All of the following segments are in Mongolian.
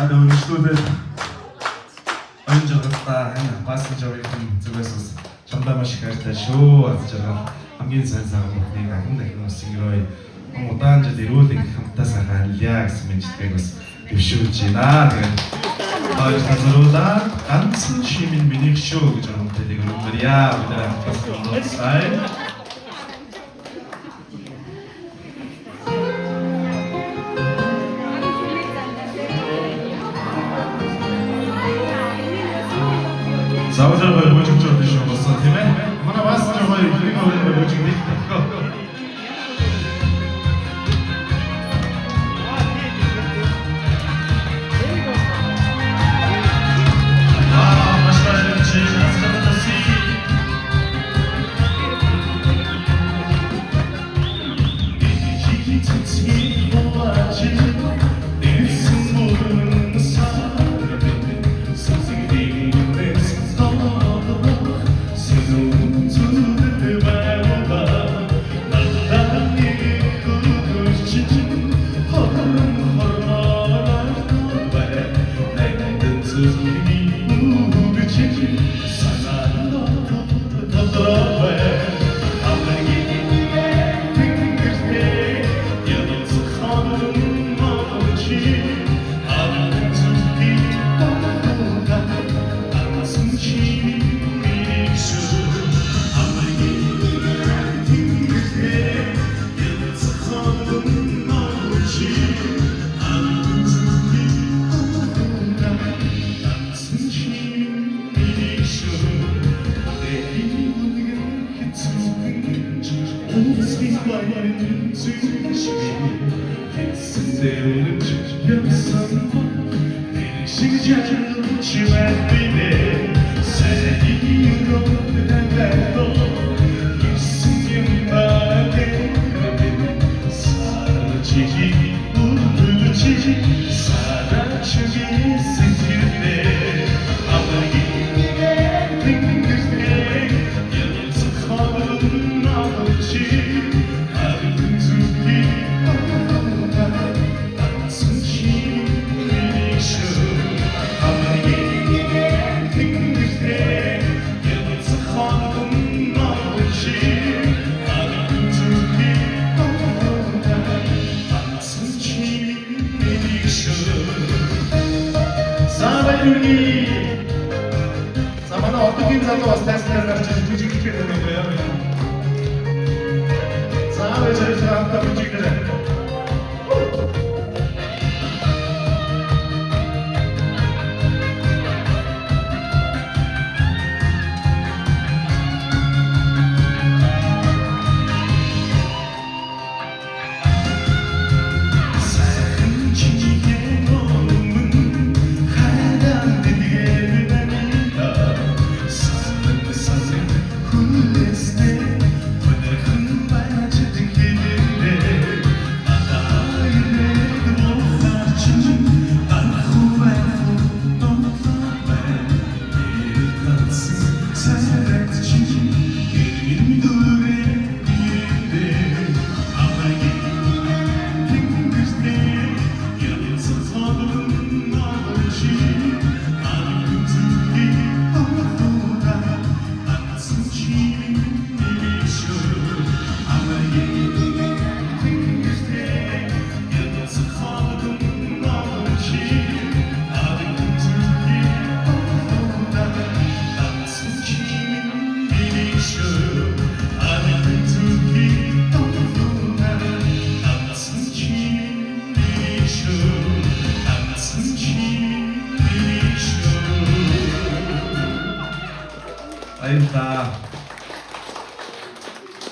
өнөшлүүлээд оюун жаргалтай баасан жавын зүгээс бас чамдаа маш их хайртай шүү. Аз жаргал хамгийн сайн бүхнийг дахин өсгөрөй. Удаан жил ирүүл их хамтаа сайхан алья гэсэн мэдлэгийг бас дэвшүүлж байна. Тэгээд баяр тазруулаад ганцхан шимэн миний шүү гэж хамтдаг өрөмбөрья. Бид хамтдаа сайн. Завжди боожигч шүү болсон тийм ээ. Манай бас жоо их боожиг нэг.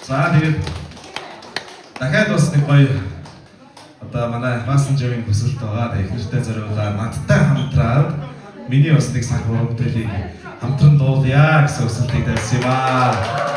За тэгээд дахиад бас нэг гоё одоо манай мессенжерийн хүсэлт байгаа. Эхнэртэй зориулаад надтай хамтраад миний бас нэг цаг хугацааг хамтран дуулъя гэсэн хүсэлтийг тавьсан юм аа.